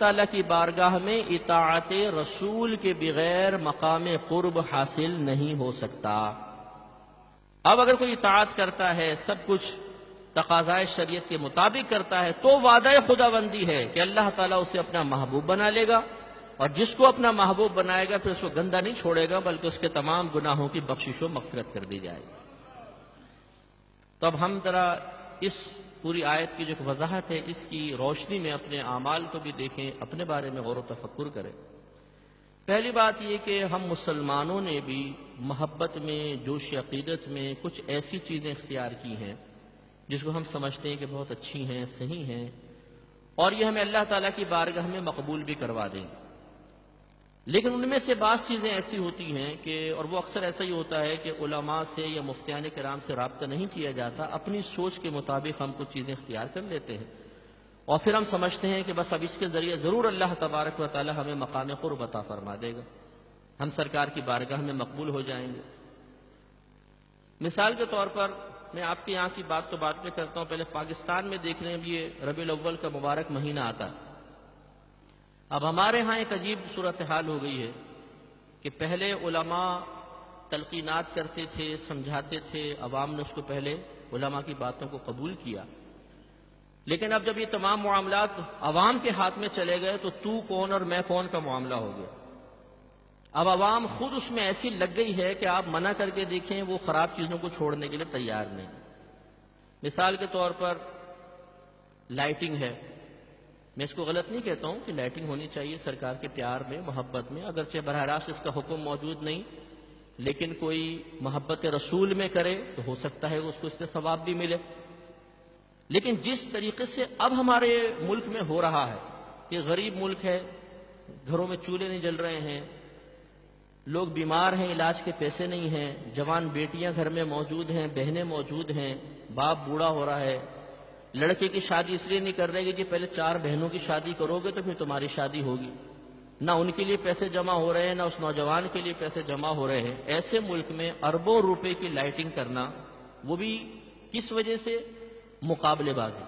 تعالیٰ کی بارگاہ میں اطاعت رسول کے بغیر مقام قرب حاصل نہیں ہو سکتا۔ اب اگر کوئی اطاعت کرتا ہے، سب کچھ تقاضائے شریعت کے مطابق کرتا ہے، تو وعدہ خداوندی ہے کہ اللہ تعالیٰ اسے اپنا محبوب بنا لے گا، اور جس کو اپنا محبوب بنائے گا پھر اس کو گندہ نہیں چھوڑے گا، بلکہ اس کے تمام گناہوں کی بخشش و مغفرت کر دی جائے گی۔ تو اب ہم ذرا اس پوری آیت کی جو وضاحت ہے، اس کی روشنی میں اپنے اعمال کو بھی دیکھیں، اپنے بارے میں غور و تفکر کریں۔ پہلی بات یہ کہ ہم مسلمانوں نے بھی محبت میں، جوش عقیدت میں کچھ ایسی چیزیں اختیار کی ہیں جس کو ہم سمجھتے ہیں کہ بہت اچھی ہیں، صحیح ہیں، اور یہ ہمیں اللہ تعالیٰ کی بارگاہ میں مقبول بھی کروا دیں۔ لیکن ان میں سے بعض چیزیں ایسی ہوتی ہیں کہ، اور وہ اکثر ایسا ہی ہوتا ہے کہ علماء سے یا مفتیان کرام سے رابطہ نہیں کیا جاتا، اپنی سوچ کے مطابق ہم کچھ چیزیں اختیار کر لیتے ہیں، اور پھر ہم سمجھتے ہیں کہ بس اب اس کے ذریعے ضرور اللہ تبارک و تعالی ہمیں مقام قرب عطا فرما دے گا، ہم سرکار کی بارگاہ میں مقبول ہو جائیں گے۔ مثال کے طور پر میں آپ کے یہاں کی بات تو بعد میں کرتا ہوں، پہلے پاکستان میں دیکھ لیں، یہ ربیع الاول کا مبارک مہینہ آتا ہے۔ اب ہمارے ہاں ایک عجیب صورتحال ہو گئی ہے کہ پہلے علماء تلقینات کرتے تھے، سمجھاتے تھے، عوام نے اس کو پہلے علماء کی باتوں کو قبول کیا، لیکن اب جب یہ تمام معاملات عوام کے ہاتھ میں چلے گئے تو کون اور میں کون کا معاملہ ہو گیا۔ اب عوام خود اس میں ایسی لگ گئی ہے کہ آپ منع کر کے دیکھیں، وہ خراب چیزوں کو چھوڑنے کے لیے تیار نہیں۔ مثال کے طور پر لائٹنگ ہے، میں اس کو غلط نہیں کہتا ہوں کہ لائٹنگ ہونی چاہیے سرکار کے پیار میں، محبت میں، اگرچہ براہ راست اس کا حکم موجود نہیں، لیکن کوئی محبت رسول میں کرے تو ہو سکتا ہے اس کو اس کے ثواب بھی ملے۔ لیکن جس طریقے سے اب ہمارے ملک میں ہو رہا ہے کہ غریب ملک ہے، گھروں میں چولہے نہیں جل رہے ہیں، لوگ بیمار ہیں، علاج کے پیسے نہیں ہیں، جوان بیٹیاں گھر میں موجود ہیں، بہنیں موجود ہیں، باپ بوڑھا ہو رہا ہے، لڑکے کی شادی اس لیے نہیں کر رہے کہ پہلے 4 بہنوں کی شادی کرو گے تو پھر تمہاری شادی ہوگی، نہ ان کے لیے پیسے جمع ہو رہے ہیں، نہ اس نوجوان کے لیے پیسے جمع ہو رہے ہیں۔ ایسے ملک میں اربوں روپے کی لائٹنگ کرنا، وہ بھی کس وجہ سے؟ مقابلے بازی۔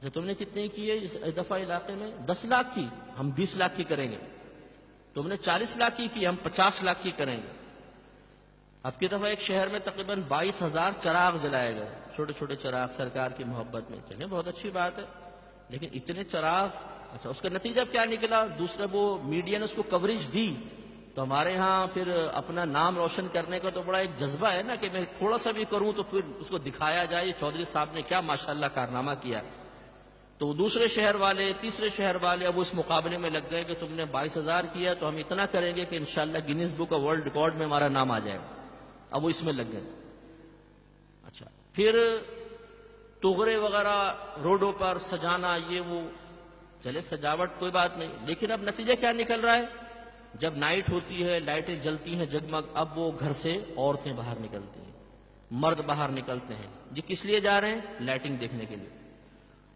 جو تم نے کتنے کی ہے اس دفعہ علاقے میں؟ 10 لاکھ کی، ہم 20 لاکھ کی کریں گے۔ تم نے 40 لاکھ کی، ہم 50 لاکھ کی کریں گے۔ اب کی دفعہ ایک شہر میں تقریباً 22,000 چراغ جلائے گئے، چھوٹے چھوٹے چراغ سرکار کی محبت میں۔ چلیں بہت اچھی بات ہے، لیکن اتنے چراغ، اچھا اس کا نتیجہ کیا نکلا؟ دوسرا وہ میڈیا نے اس کو کوریج دی، تو ہمارے ہاں پھر اپنا نام روشن کرنے کا تو بڑا ایک جذبہ ہے نا کہ میں تھوڑا سا بھی کروں تو پھر اس کو دکھایا جائے، چودھری صاحب نے کیا ماشاءاللہ کارنامہ کیا۔ تو دوسرے شہر والے، تیسرے شہر والے اب اس مقابلے میں لگ گئے کہ تم نے 22,000 کیا تو ہم اتنا کریں گے کہ انشاءاللہ gains book of world record میں ہمارا نام آ جائے گا۔ اب وہ اس میں لگ گئے۔ اچھا پھر تغرے وغیرہ روڈوں پر سجانا، یہ وہ، چلے سجاوٹ کوئی بات نہیں، لیکن اب نتیجہ کیا نکل رہا ہے؟ جب نائٹ ہوتی ہے، لائٹیں جلتی ہیں جگمگ، اب وہ گھر سے عورتیں باہر نکلتی ہیں، مرد باہر نکلتے ہیں، یہ کس لیے جا رہے ہیں؟ لائٹنگ دیکھنے کے لیے۔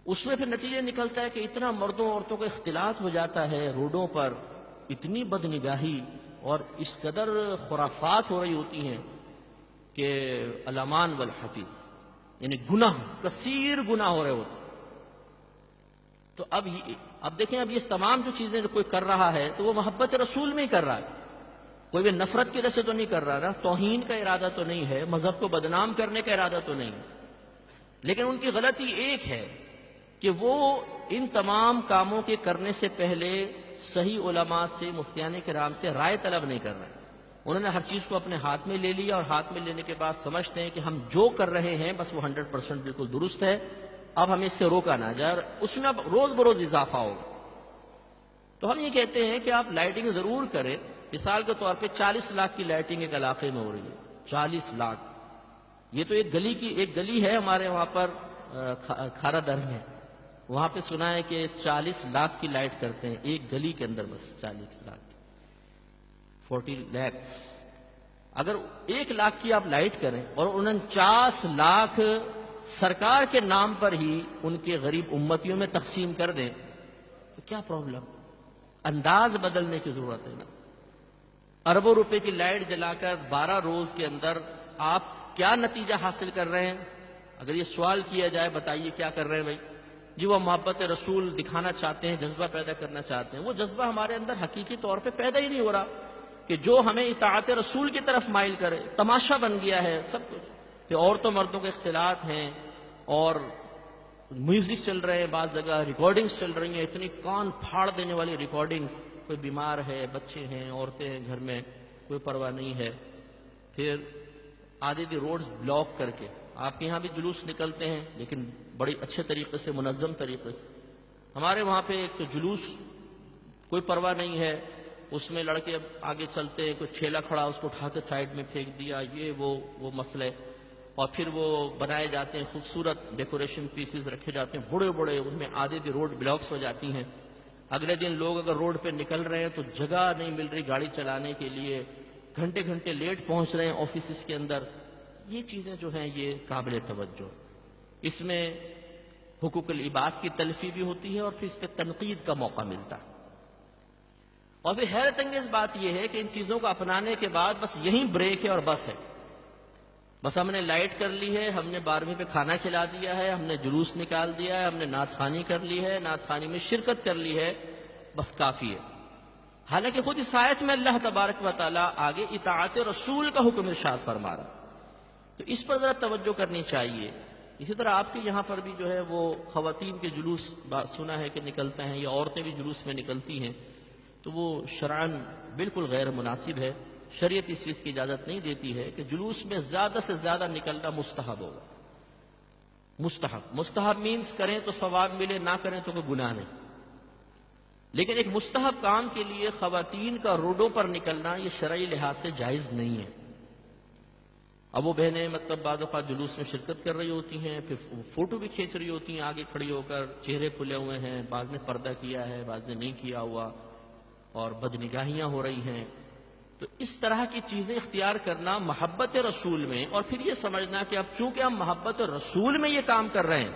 اس میں پھر نتیجہ نکلتا ہے کہ اتنا مردوں عورتوں کا اختلاط ہو جاتا ہے روڈوں پر، اتنی بدنگاہی اور اس قدر خرافات ہو رہی ہوتی ہیں کہ الامان والحفیظ، یعنی گناہ، کثیر گناہ ہو رہے ہوتے ہیں۔ تو اب دیکھیں، اب یہ تمام جو چیزیں کوئی کر رہا ہے تو وہ محبت رسول میں ہی کر رہا ہے، کوئی بھی نفرت کی وجہ سے تو نہیں کر رہا نا، توہین کا ارادہ تو نہیں ہے، مذہب کو بدنام کرنے کا ارادہ تو نہیں ہے۔ لیکن ان کی غلطی ایک ہے کہ وہ ان تمام کاموں کے کرنے سے پہلے صحیح علماء سے، مفتیان کرام سے رائے طلب نہیں کر رہے۔ انہوں نے ہر چیز کو اپنے ہاتھ میں لے لیا، اور ہاتھ میں لینے کے بعد سمجھتے ہیں کہ ہم جو کر رہے ہیں بس وہ 100% بالکل درست ہے، اب ہمیں اس سے روکا نہ جائے، اور اس میں اب روز بروز اضافہ ہوگا۔ تو ہم یہ کہتے ہیں کہ آپ لائٹنگ ضرور کریں۔ مثال کے طور پہ 40 لاکھ کی لائٹنگ ایک علاقے میں ہو رہی ہے، 40 لاکھ، یہ تو ایک گلی ہے ہمارے وہاں پر کھارا در میں، وہاں پہ سنا ہے کہ 40 لاکھ کی لائٹ کرتے ہیں ایک گلی کے اندر، بس 40 لاکھ، 40 lakhs۔ اگر 1 لاکھ کی آپ لائٹ کریں اور 49 لاکھ سرکار کے نام پر ہی ان کے غریب امتیوں میں تقسیم کر دیں تو کیا پرابلم؟ انداز بدلنے کی ضرورت ہے نا۔ اربوں روپے کی لائٹ جلا کر 12 روز کے اندر آپ کیا نتیجہ حاصل کر رہے ہیں؟ اگر یہ سوال کیا جائے، بتائیے کیا کر رہے ہیں بھائی؟ جی وہ محبت رسول دکھانا چاہتے ہیں، جذبہ پیدا کرنا چاہتے ہیں، وہ جذبہ ہمارے اندر حقیقی طور پہ پیدا ہی نہیں ہو رہا کہ جو ہمیں اطاعت رسول کی طرف مائل کرے۔ تماشا بن گیا ہے سب کچھ، کہ عورتوں مردوں کے اختلاط ہیں اور میوزک چل رہے ہیں، بعض جگہ ریکارڈنگز چل رہی ہیں، اتنی کان پھاڑ دینے والی ریکارڈنگز، کوئی بیمار ہے، بچے ہیں، عورتیں ہیں گھر میں، کوئی پرواہ نہیں ہے۔ پھر آدھی روڈز بلاک کر کے، آپ کے یہاں بھی جلوس نکلتے ہیں لیکن بڑی اچھے طریقے سے، منظم طریقے سے۔ ہمارے وہاں پہ ایک جلوس کوئی پرواہ نہیں ہے، اس میں لڑکے آگے چلتے ہیں، کوئی ٹھیلا کھڑا اس کو اٹھا کے سائڈ میں پھینک دیا، یہ وہ مسئلے، اور پھر وہ بنائے جاتے ہیں خوبصورت ڈیکوریشن پیسز رکھے جاتے ہیں بڑے بڑے، ان میں آدھی روڈ بلاکس ہو جاتی ہیں۔ اگلے دن لوگ اگر روڈ پہ نکل رہے ہیں تو جگہ نہیں مل رہی گاڑی چلانے کے لیے، گھنٹے گھنٹے لیٹ پہنچ رہے ہیں آفیسز کے اندر۔ یہ چیزیں جو ہیں یہ قابل توجہ، اس میں حقوق العباد کی تلفی بھی ہوتی ہے اور پھر اس پہ تنقید کا موقع ملتا ہے۔ اور پھر حیرت انگیز بات یہ ہے کہ ان چیزوں کو اپنانے کے بعد بس یہیں بریک ہے اور بس ہے، بس ہم نے لائٹ کر لی ہے، ہم نے 12ویں پہ کھانا کھلا دیا ہے، ہم نے جلوس نکال دیا ہے، ہم نے نعت خوانی کر لی ہے، نعت خوانی میں شرکت کر لی ہے، بس کافی ہے۔ حالانکہ خود اس آیت میں اللہ تبارک و تعالیٰ آگے اطاعت رسول کا حکم ارشاد فرما رہا، تو اس پر ذرا توجہ کرنی چاہیے۔ اسی طرح آپ کے یہاں پر بھی جو ہے وہ خواتین کے جلوس سنا ہے کہ نکلتے ہیں، یا عورتیں بھی جلوس میں نکلتی ہیں، تو وہ شرعاً بالکل غیر مناسب ہے۔ شریعت اس چیز کی اجازت نہیں دیتی ہے کہ جلوس میں زیادہ سے زیادہ نکلنا مستحب ہوگا۔ مستحب مینز کریں تو ثواب ملے، نہ کریں تو کوئی گناہ نہیں، لیکن ایک مستحب کام کے لیے خواتین کا روڈوں پر نکلنا یہ شرعی لحاظ سے جائز نہیں ہے۔ اب وہ بہنیں مطلب بعض اوقات جلوس میں شرکت کر رہی ہوتی ہیں، پھر فوٹو بھی کھینچ رہی ہوتی ہیں آگے کھڑی ہو کر، چہرے کھلے ہوئے ہیں، بعض نے پردہ کیا ہے، بعض نے نہیں کیا ہوا، اور بدنگاہیاں ہو رہی ہیں۔ تو اس طرح کی چیزیں اختیار کرنا محبت رسول میں، اور پھر یہ سمجھنا کہ اب چونکہ ہم محبت رسول میں یہ کام کر رہے ہیں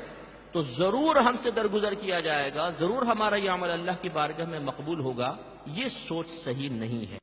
تو ضرور ہم سے درگزر کیا جائے گا، ضرور ہمارا یہ عمل اللہ کی بارگاہ میں مقبول ہوگا، یہ سوچ صحیح نہیں ہے۔